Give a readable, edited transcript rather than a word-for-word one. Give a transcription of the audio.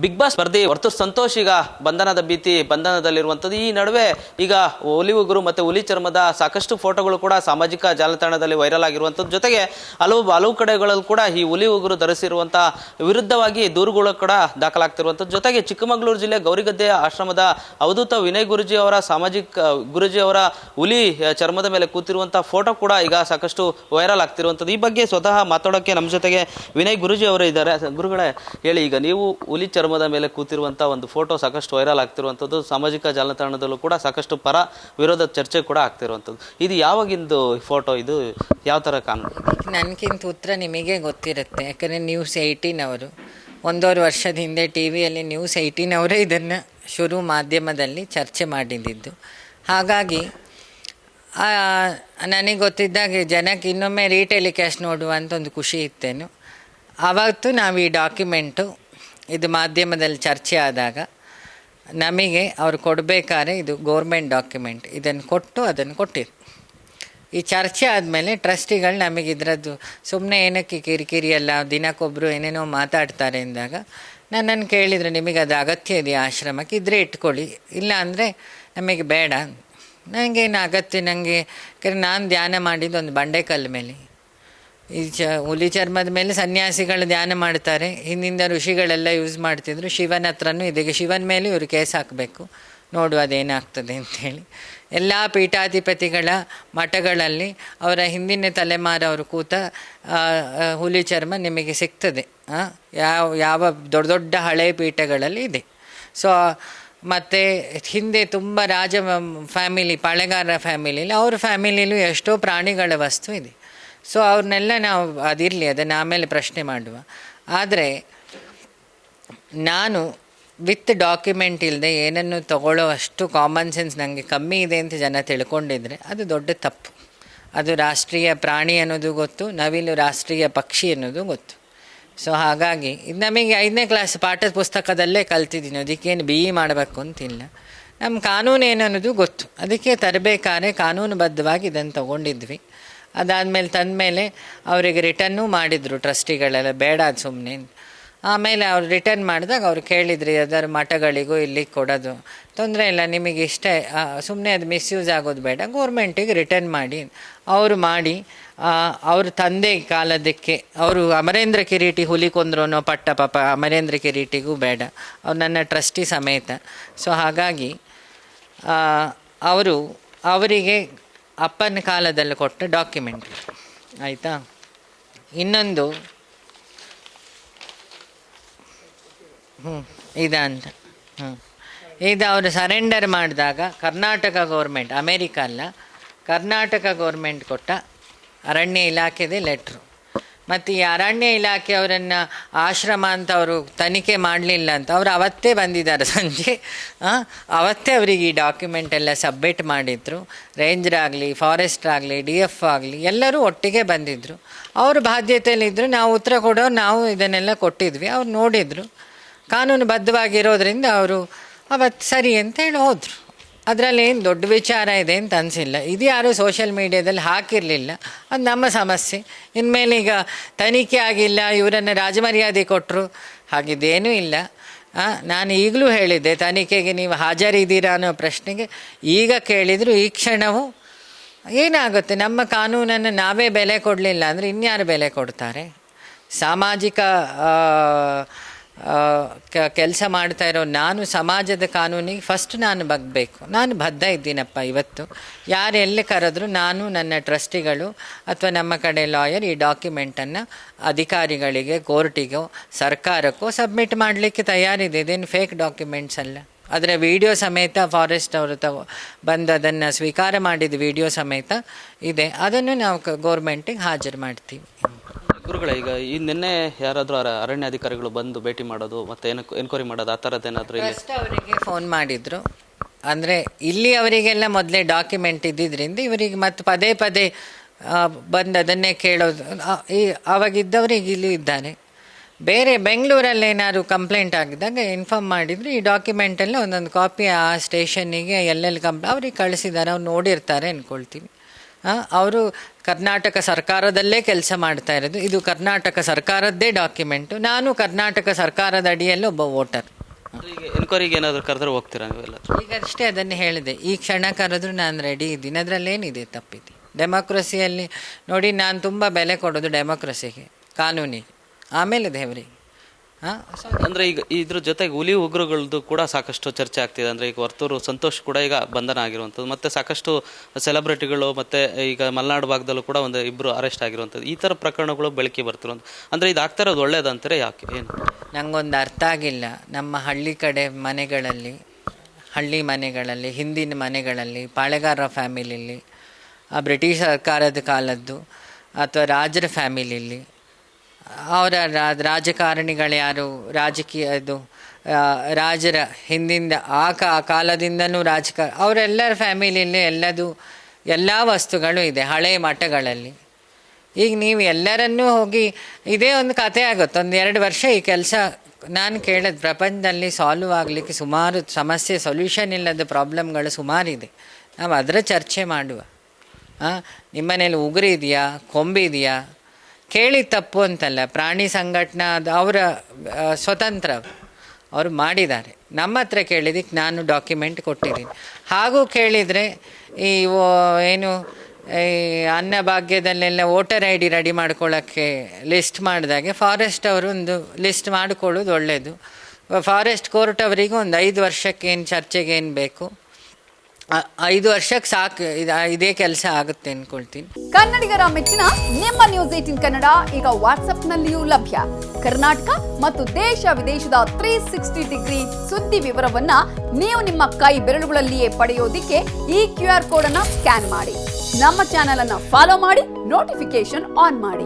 Big boss ಸ್ಪರ್ಧಿ ಹೊರತು ಸಂತೋಷ್ ಈಗ ಬಂಧನದಲ್ಲಿರುವಂಥದ್ದು. ಈ ನಡುವೆ ಈಗ ಹುಲಿ ಉಗುರು ಮತ್ತು ಹುಲಿ ಚರ್ಮದ ಸಾಕಷ್ಟು ಫೋಟೋಗಳು ಕೂಡ ಸಾಮಾಜಿಕ ಜಾಲತಾಣದಲ್ಲಿ ವೈರಲ್ ಆಗಿರುವಂಥದ್ದು. ಜೊತೆಗೆ ಹಲವು ಕಡೆಗಳಲ್ಲೂ ಕೂಡ ಈ ಹುಲಿ ಉಗುರು ಧರಿಸಿರುವಂಥ ವಿರುದ್ಧವಾಗಿ ದೂರುಗಳು ಕೂಡ ದಾಖಲಾಗ್ತಿರುವಂಥದ್ದು. ಜೊತೆಗೆ ಚಿಕ್ಕಮಗಳೂರು ಜಿಲ್ಲೆ ಗೌರಿಗದ್ದೆ ಆಶ್ರಮದ ಅವಧೂತ ವಿನಯ್ ಗುರುಜಿ ಅವರ ಗುರುಜಿ ಅವರ ಹುಲಿ ಚರ್ಮದ ಮೇಲೆ ಕೂತಿರುವಂಥ ಫೋಟೋ ಕೂಡ ಈಗ ಸಾಕಷ್ಟು ವೈರಲ್ ಆಗ್ತಿರುವಂಥದ್ದು. ಈ ಬಗ್ಗೆ ಸ್ವತಃ ಮಾತಾಡೋಕ್ಕೆ ನಮ್ಮ ಜೊತೆಗೆ ವಿನಯ್ ಗುರುಜಿ ಅವರು ಇದ್ದಾರೆ. ಗುರುಗಳೇ, ಹೇಳಿ, ಈಗ ನೀವು ಹುಲಿ ಚರ್ಮದ ಮೇಲೆ ಕೂತಿರುವಂಥ ಒಂದು ಫೋಟೋ ಸಾಕಷ್ಟು ವೈರಲ್ ಆಗ್ತಿರುವಂಥದ್ದು, ಸಾಮಾಜಿಕ ಜಾಲತಾಣದಲ್ಲೂ ಕೂಡ ಸಾಕಷ್ಟು ಪರ ವಿರೋಧದ ಚರ್ಚೆ ಕೂಡ ಆಗ್ತಿರುವಂಥದ್ದು. ಇದು ಯಾವಾಗಿಂದು ಫೋಟೋ? ಇದು ಯಾವ ಥರ ಕಾನೂನು? ನನಗಿಂತ ಉತ್ತರ ನಿಮಗೆ ಗೊತ್ತಿರುತ್ತೆ, ಯಾಕಂದರೆ ನ್ಯೂಸ್18 ಅವರು 1.5 ವರ್ಷದ ಹಿಂದೆ ಟಿ ವಿಯಲ್ಲಿ ನ್ಯೂಸ್18 ಅವರೇ ಇದನ್ನು ಮಾಧ್ಯಮದಲ್ಲಿ ಚರ್ಚೆ ಮಾಡಿದ್ದು. ಹಾಗಾಗಿ ನನಗೆ ಗೊತ್ತಿದ್ದಾಗೆ ಜನಕ್ಕೆ ಇನ್ನೊಮ್ಮೆ ರೀಟೆಲಿಕಾಸ್ಟ್ ನೋಡುವಂಥ ಒಂದು ಖುಷಿ ಇತ್ತೇನು. ಆವತ್ತು ನಾವು ಈ ಡಾಕ್ಯುಮೆಂಟು ಇದು ಮಾಧ್ಯಮದಲ್ಲಿ ಚರ್ಚೆ ಆದಾಗ ನಮಗೆ ಅವ್ರು ಕೊಡಬೇಕಾದ್ರೆ ಇದು ಗೌರ್ಮೆಂಟ್ ಡಾಕ್ಯುಮೆಂಟ್, ಇದನ್ನು ಕೊಟ್ಟು ಅದನ್ನು ಕೊಟ್ಟಿರು. ಈ ಚರ್ಚೆ ಆದಮೇಲೆ ಟ್ರಸ್ಟಿಗಳು ನಮಗೆ ಇದರದ್ದು ಸುಮ್ಮನೆ ಏನಕ್ಕೆ ಕಿರಿಕಿರಿ ಅಲ್ಲ, ದಿನಕ್ಕೊಬ್ಬರು ಏನೇನೋ ಮಾತಾಡ್ತಾರೆ ಅಂದಾಗ ನನ್ನನ್ನು ಕೇಳಿದರು, ನಿಮಗೆ ಅದು ಅಗತ್ಯ ಇದೆಯಾ ಆಶ್ರಮಕ್ಕೆ, ಇದ್ದರೆ ಇಟ್ಕೊಳ್ಳಿ, ಇಲ್ಲ ಅಂದರೆ ನಮಗೆ ಬೇಡ. ನನಗೇನು ಅಗತ್ಯ, ನನಗೆ ಯಾಕಂದರೆ ನಾನು ಧ್ಯಾನ ಮಾಡಿದ್ದು ಒಂದು ಬಂಡೆಕಲ್ಲು ಮೇಲೆ. ಈ ಹುಲಿ ಚರ್ಮದ ಮೇಲೆ ಸನ್ಯಾಸಿಗಳು ಧ್ಯಾನ ಮಾಡ್ತಾರೆ, ಹಿಂದಿಂದ ಋಷಿಗಳೆಲ್ಲ ಯೂಸ್ ಮಾಡ್ತಿದ್ರು. ಶಿವನ ಹತ್ರನೂ ಇದೀಗ ಶಿವನ ಮೇಲೆ ಇವರು ಕೇಸ್ ಹಾಕಬೇಕು, ನೋಡು ಅದೇನಾಗ್ತದೆ ಅಂಥೇಳಿ. ಎಲ್ಲ ಪೀಠಾಧಿಪತಿಗಳ ಮಠಗಳಲ್ಲಿ ಅವರ ಹಿಂದಿನ ತಲೆಮಾರವರು ಕೂತ ಹುಲಿ ಚರ್ಮ ನಿಮಗೆ ಸಿಗ್ತದೆ. ಯಾವ ದೊಡ್ಡ ದೊಡ್ಡ ಹಳೆಯ ಪೀಠಗಳಲ್ಲಿ ಇದೆ. ಸೊ ಮತ್ತು ಹಿಂದೆ ತುಂಬ ರಾಜ ಫ್ಯಾಮಿಲಿ, ಪಾಳೆಗಾರರ ಫ್ಯಾಮಿಲಿಯಲ್ಲಿ, ಅವ್ರ ಫ್ಯಾಮಿಲಿಯಲ್ಲೂ ಎಷ್ಟೋ ಪ್ರಾಣಿಗಳ ವಸ್ತು ಇದೆ. ಸೊ ಅವ್ರನ್ನೆಲ್ಲ ನಾವು ಅದಿರಲಿ, ಅದನ್ನು ಆಮೇಲೆ ಪ್ರಶ್ನೆ ಮಾಡುವ. ಆದರೆ ನಾನು ವಿತ್ ಡಾಕ್ಯುಮೆಂಟ್ ಇಲ್ಲದೆ ಏನನ್ನು ತಗೊಳ್ಳೋ ಅಷ್ಟು ಕಾಮನ್ ಸೆನ್ಸ್ ನನಗೆ ಕಮ್ಮಿ ಇದೆ ಅಂತ ಜನ ತಿಳ್ಕೊಂಡಿದ್ರೆ ಅದು ದೊಡ್ಡ ತಪ್ಪು. ಅದು ರಾಷ್ಟ್ರೀಯ ಪ್ರಾಣಿ ಅನ್ನೋದು ಗೊತ್ತು, ನವಿಲು ರಾಷ್ಟ್ರೀಯ ಪಕ್ಷಿ ಅನ್ನೋದು ಗೊತ್ತು. ಸೊ ಹಾಗಾಗಿ ಇದು ನಮಗೆ 5ನೇ ಕ್ಲಾಸ್ ಪಾಠದ ಪುಸ್ತಕದಲ್ಲೇ ಕಲ್ತಿದ್ದೀನಿ, ಅದಕ್ಕೇನು BE ಮಾಡಬೇಕು ಅಂತಿಲ್ಲ. ನಮ್ಮ ಕಾನೂನು ಏನನ್ನೋದು ಗೊತ್ತು, ಅದಕ್ಕೆ ತರಬೇಕಾದ್ರೆ ಕಾನೂನುಬದ್ಧವಾಗಿ ಇದನ್ನು ತೊಗೊಂಡಿದ್ವಿ. ಅದಾದಮೇಲೆ ತಂದಮೇಲೆ ಅವರಿಗೆ ರಿಟರ್ನೂ ಮಾಡಿದರು ಟ್ರಸ್ಟಿಗಳೆಲ್ಲ, ಬೇಡ ಅದು ಸುಮ್ಮನೆ. ಆಮೇಲೆ ಅವ್ರು ರಿಟರ್ನ್ ಮಾಡಿದಾಗ ಅವ್ರು ಕೇಳಿದ್ರಿ ಅದರ ಮಠಗಳಿಗೂ ಇಲ್ಲಿಗೆ ಕೊಡೋದು ತೊಂದರೆ ಇಲ್ಲ, ನಿಮಗೆ ಇಷ್ಟ, ಸುಮ್ಮನೆ ಅದು ಮಿಸ್ಯೂಸ್ ಆಗೋದು ಬೇಡ, ಗೋರ್ಮೆಂಟಿಗೆ ರಿಟರ್ನ್ ಮಾಡಿ. ಅವರು ಮಾಡಿ ಅವ್ರ ತಂದೆ ಕಾಲದಕ್ಕೆ ಅವರು ಅಮರೇಂದ್ರ ಕಿರೀಟಿ ಹುಲಿ ಕೊಂದ್ರು ಅನ್ನೋ ಪಟ್ಟ ಪಾಪ ಅಮರೇಂದ್ರ ಕಿರೀಟಿಗೂ ಬೇಡ, ಅವ್ರು ನನ್ನ ಟ್ರಸ್ಟಿ ಸಮೇತ. ಸೊ ಹಾಗಾಗಿ ಅವರಿಗೆ ಅಪ್ಪನ ಕಾಲದಲ್ಲಿ ಕೊಟ್ಟ ಡಾಕ್ಯುಮೆಂಟ್ ಆಯಿತಾ. ಇನ್ನೊಂದು ಇದಂತ ಇದು ಅವರು ಸರೆಂಡರ್ ಮಾಡಿದಾಗ ಕರ್ನಾಟಕ ಗೌರ್ಮೆಂಟ್, ಅಮೇರಿಕ ಅಲ್ಲ, ಕರ್ನಾಟಕ ಗೌರ್ಮೆಂಟ್ ಕೊಟ್ಟ ಅರಣ್ಯ ಇಲಾಖೆದೇ ಲೆಟ್ರು. ಮತ್ತು ಈ ಅರಣ್ಯ ಇಲಾಖೆಯವರನ್ನು ಆಶ್ರಮ ಅಂತ ಅವರು ತನಿಖೆ ಮಾಡಲಿಲ್ಲ ಅಂತ ಅವರು ಅವತ್ತೇ ಬಂದಿದ್ದಾರೆ ಸಂಜೆ. ಅವತ್ತೇ ಅವರಿಗೆ ಈ ಡಾಕ್ಯುಮೆಂಟ್ ಎಲ್ಲ ಸಬ್ಮಿಟ್ ಮಾಡಿದ್ರು. ರೇಂಜರ್ ಆಗಲಿ, ಫಾರೆಸ್ಟ್ರ್ ಆಗಲಿ, DF ಆಗಲಿ ಎಲ್ಲರೂ ಒಟ್ಟಿಗೆ ಬಂದಿದ್ದರು. ಅವ್ರ ಬಾಧ್ಯತೆಯಲ್ಲಿದ್ದರು, ನಾವು ಉತ್ತರ ಕೊಡೋರು, ನಾವು ಇದನ್ನೆಲ್ಲ ಕೊಟ್ಟಿದ್ವಿ. ಅವ್ರು ನೋಡಿದರು, ಕಾನೂನುಬದ್ಧವಾಗಿರೋದ್ರಿಂದ ಅವರು ಅವತ್ತು ಸರಿ ಅಂತೇಳಿ ಹೋದರು. ಅದರಲ್ಲಿ ಏನು ದೊಡ್ಡ ವಿಚಾರ ಇದೆ ಅಂತ ಅನಿಸಿಲ್ಲ. ಇದು ಯಾರೂ ಸೋಷಿಯಲ್ ಮೀಡ್ಯಾದಲ್ಲಿ ಹಾಕಿರಲಿಲ್ಲ, ಅದು ನಮ್ಮ ಸಮಸ್ಯೆ. ಇನ್ಮೇಲೆ ಈಗ ತನಿಖೆ ಆಗಿಲ್ಲ, ಇವರನ್ನು ರಾಜಮರ್ಯಾದೆ ಕೊಟ್ಟರು, ಹಾಗಿದ್ದೇನೂ ಇಲ್ಲ. ನಾನು ಈಗಲೂ ಹೇಳಿದ್ದೆ, ತನಿಖೆಗೆ ನೀವು ಹಾಜರಿದ್ದೀರಾ ಅನ್ನೋ ಪ್ರಶ್ನೆಗೆ ಈಗ ಕೇಳಿದರು, ಈ ಕ್ಷಣವೂ ಏನಾಗುತ್ತೆ, ನಮ್ಮ ಕಾನೂನನ್ನು ನಾವೇ ಬೆಲೆ ಕೊಡಲಿಲ್ಲ ಅಂದರೆ ಇನ್ಯಾರು ಬೆಲೆ ಕೊಡ್ತಾರೆ? ಸಾಮಾಜಿಕ ಕೆಲಸ ಮಾಡ್ತಾ ಇರೋ ನಾನು ಸಮಾಜದ ಕಾನೂನಿಗೆ ಫಸ್ಟ್ ನಾನು ಬಗ್ಬೇಕು. ನಾನು ಬದ್ಧ ಇದ್ದೀನಪ್ಪ. ಇವತ್ತು ಯಾರು ಎಲ್ಲಿ ಕರೆದ್ರು ನಾನು, ನನ್ನ ಟ್ರಸ್ಟಿಗಳು ಅಥವಾ ನಮ್ಮ ಕಡೆ ಲಾಯರ್ ಈ ಡಾಕ್ಯುಮೆಂಟನ್ನು ಅಧಿಕಾರಿಗಳಿಗೆ, ಕೋರ್ಟಿಗೋ, ಸರ್ಕಾರಕ್ಕೋ ಸಬ್ಮಿಟ್ ಮಾಡಲಿಕ್ಕೆ ತಯಾರಿದೆ. ಇದೇನು ಫೇಕ್ ಡಾಕ್ಯುಮೆಂಟ್ಸ್ ಅಲ್ಲ. ಅದರ ವಿಡಿಯೋ ಸಮೇತ ಫಾರೆಸ್ಟ್ ಅವರು ಬಂದು ಅದನ್ನು ಸ್ವೀಕಾರ ಮಾಡಿದ ವಿಡಿಯೋ ಸಮೇತ ಇದೆ. ಅದನ್ನು ನಾವು ಗೌರ್ಮೆಂಟಿಗೆ ಹಾಜರು ಮಾಡ್ತೀವಿ. ಗುರುಗಳೇ, ಈಗ ಈ ನಿನ್ನೆ ಯಾರಾದರೂ ಅರಣ್ಯ ಅಧಿಕಾರಿಗಳು ಬಂದು ಭೇಟಿ ಮಾಡೋದು ಮತ್ತು ಎನ್ಕ್ವೈರಿ ಮಾಡೋದು ಆ ಥರದ್ದೇನಾದರೂ ಫಸ್ಟ್ ಅವರಿಗೆ ಫೋನ್ ಮಾಡಿದರು. ಅಂದರೆ ಇಲ್ಲಿ ಅವರಿಗೆಲ್ಲ ಮೊದಲೇ ಡಾಕ್ಯುಮೆಂಟ್ ಇದ್ದಿದ್ದರಿಂದ ಇವರಿಗೆ ಮತ್ತು ಪದೇ ಪದೇ ಬಂದು ಅದನ್ನೇ ಕೇಳೋದು. ಆವಾಗಿದ್ದವ್ರಿಗೆ ಇಲ್ಲಿ ಇದ್ದಾರೆ. ಬೇರೆ ಬೆಂಗಳೂರಲ್ಲಿ ಏನಾದ್ರು ಕಂಪ್ಲೇಂಟ್ ಆಗಿದ್ದಾಗ ಇನ್ಫಾರ್ಮ್ ಮಾಡಿದ್ರು. ಈ ಡಾಕ್ಯುಮೆಂಟೆಲ್ಲ ಒಂದೊಂದು ಕಾಪಿ ಆ ಸ್ಟೇಷನ್ನಿಗೆ ಎಲ್ಲೆಲ್ಲಿ ಅವ್ರಿಗೆ ಕಳಿಸಿದ್ದಾರೆ, ಅವ್ರು ನೋಡಿರ್ತಾರೆ ಅಂದ್ಕೊಳ್ತೀವಿ. ಅವರು ಕರ್ನಾಟಕ ಸರ್ಕಾರದಲ್ಲೇ ಕೆಲಸ ಮಾಡ್ತಾ ಇರೋದು. ಇದು ಕರ್ನಾಟಕ ಸರ್ಕಾರದ್ದೇ ಡಾಕ್ಯುಮೆಂಟು. ನಾನು ಕರ್ನಾಟಕ ಸರ್ಕಾರದ ಅಡಿಯಲ್ಲಿ ಒಬ್ಬ ವೋಟರ್. ಈಗ ಎನ್ಕ್ವೈರಿಗೆ ಏನಾದರೂ ಕರೆದ್ರೆ ಹೋಗ್ತೀರಾ ನೀವೆಲ್ಲ? ಈಗಷ್ಟೇ ಅದನ್ನು ಹೇಳಿದೆ, ಈ ಕ್ಷಣ ಕರೆದ್ರೂ ನಾನು ರೆಡಿ ಇದ್ದೀನಿ. ಅದರಲ್ಲೇನಿದೆ ತಪ್ಪಿದೆ? ಡೆಮೋಕ್ರಸಿಯಲ್ಲಿ ನೋಡಿ, ನಾನು ತುಂಬ ಬೆಲೆ ಕೊಡೋದು ಡೆಮೋಕ್ರಸಿಗೆ, ಕಾನೂನಿಗೆ, ಆಮೇಲೆ ದೇವರಿಗೆ. ಅಂದರೆ ಈಗ ಇದ್ರ ಜೊತೆಗೆ ಹುಲಿ ಉಗ್ರಗಳದ್ದು ಕೂಡ ಸಾಕಷ್ಟು ಚರ್ಚೆ ಆಗ್ತಿದೆ. ಅಂದರೆ ಈಗ ವರ್ತೂರು ಸಂತೋಷ್ ಕೂಡ ಈಗ ಬಂಧನ ಆಗಿರುವಂಥದ್ದು, ಮತ್ತು ಸಾಕಷ್ಟು ಸೆಲೆಬ್ರಿಟಿಗಳು, ಮತ್ತು ಈಗ ಮಲೆನಾಡು ಭಾಗದಲ್ಲೂ ಕೂಡ ಒಂದು ಇಬ್ಬರು ಅರೆಸ್ಟ್ ಆಗಿರುವಂಥದ್ದು, ಈ ಥರ ಪ್ರಕರಣಗಳು ಬೆಳಕಿ ಬರ್ತಿರುವಂಥ. ಅಂದರೆ ಇದು ಆಗ್ತಾ ಇರೋದು ಒಳ್ಳೇದಂತಾರೆ, ಯಾಕೆ, ಏನು? ನನಗೊಂದು ಅರ್ಥ ಆಗಿಲ್ಲ. ನಮ್ಮ ಹಳ್ಳಿ ಕಡೆ ಮನೆಗಳಲ್ಲಿ, ಹಳ್ಳಿ ಮನೆಗಳಲ್ಲಿ, ಹಿಂದಿನ ಮನೆಗಳಲ್ಲಿ, ಪಾಳೆಗಾರರ ಫ್ಯಾಮಿಲಿಯಲ್ಲಿ, ಬ್ರಿಟಿಷ್ ಸರ್ಕಾರದ ಕಾಲದ್ದು ಅಥವಾ ರಾಜರ ಫ್ಯಾಮಿಲಿಯಲ್ಲಿ, ಅವರ ರಾಜಕಾರಣಿಗಳು ಯಾರು, ರಾಜಕೀಯದು ರಾಜರ ಹಿಂದಿಂದ ಆ ಕಾಲದಿಂದನೂ ಅವರೆಲ್ಲರ ಫ್ಯಾಮಿಲಿಯಲ್ಲಿ ಎಲ್ಲ ವಸ್ತುಗಳು ಇದೆ ಹಳೆಯ ಮಠಗಳಲ್ಲಿ. ಈಗ ನೀವು ಎಲ್ಲರನ್ನೂ ಹೋಗಿ ಇದೇ ಒಂದು ಕಥೆ ಆಗುತ್ತೆ. 1-2 ವರ್ಷ ಈ ಕೆಲಸ ನಾನು ಕೇಳೋದು, ಪ್ರಪಂಚದಲ್ಲಿ ಸಾಲ್ವ್ ಆಗಲಿಕ್ಕೆ ಸುಮಾರು ಸಮಸ್ಯೆ, ಸೊಲ್ಯೂಷನ್ ಇಲ್ಲದ ಪ್ರಾಬ್ಲಮ್ಗಳು ಸುಮಾರಿದೆ. ನಾವು ಅದರ ಚರ್ಚೆ ಮಾಡುವ. ನಿಮ್ಮನೇಲಿ ಉಗುರು ಇದೆಯಾ, ಕೊಂಬಿದೆಯಾ, ಕೇಳಿ ತಪ್ಪು ಅಂತಲ್ಲ. ಪ್ರಾಣಿ ಸಂಘಟನಾ ಅದು ಅವರ ಸ್ವತಂತ್ರ, ಅವರು ಮಾಡಿದ್ದಾರೆ. ನಮ್ಮ ಹತ್ರ ಕೇಳಿದ್ದಕ್ಕೆ ನಾನು ಡಾಕ್ಯುಮೆಂಟ್ ಕೊಟ್ಟಿದ್ದೀನಿ. ಹಾಗೂ ಕೇಳಿದರೆ ಈ ಏನು ಈ ಅನ್ನಭಾಗ್ಯದಲ್ಲೆಲ್ಲ ವೋಟರ್ ಐ ಡಿ ರೆಡಿ ಮಾಡ್ಕೊಳ್ಳೋಕ್ಕೆ ಲಿಸ್ಟ್ ಮಾಡಿದಾಗೆ ಫಾರೆಸ್ಟ್ ಅವರು ಒಂದು ಲಿಸ್ಟ್ ಮಾಡಿಕೊಳ್ಳೋದು ಒಳ್ಳೆಯದು. ಫಾರೆಸ್ಟ್ ಕೋರ್ಟ್ ಅವರಿಗೆ ಒಂದು 5 ವರ್ಷಕ್ಕೆ ಏನು ಚರ್ಚೆಗೆ ಏನು ಬೇಕು, 5 ವರ್ಷಕ್ಕೆ ಸಾಕು, ಇದೇ ಕೆಲಸ ಆಗುತ್ತೆ ಅನ್ಕೊಳ್ತೀನಿ. ಕನ್ನಡಿಗರ ಮೆಚ್ಚಿನ ನಿಮ್ಮ ನ್ಯೂಸ್ 18 ಕನ್ನಡ ಈಗ ವಾಟ್ಸ್ಆಪ್ನಲ್ಲಿಯೂ ಲಭ್ಯ. ಕರ್ನಾಟಕ ಮತ್ತು ದೇಶ ವಿದೇಶದ 360 ಡಿಗ್ರಿ ಸುದ್ದಿ ವಿವರವನ್ನ ನೀವು ನಿಮ್ಮ ಕೈ ಬೆರಳುಗಳಲ್ಲಿಯೇ ಪಡೆಯೋದಿಕ್ಕೆ ಈ QR ಕೋಡ್ ಅನ್ನ ಸ್ಕ್ಯಾನ್ ಮಾಡಿ. ನಮ್ಮ ಚಾನೆಲ್ ಅನ್ನ ಫಾಲೋ ಮಾಡಿ, ನೋಟಿಫಿಕೇಶನ್ ಆನ್ ಮಾಡಿ.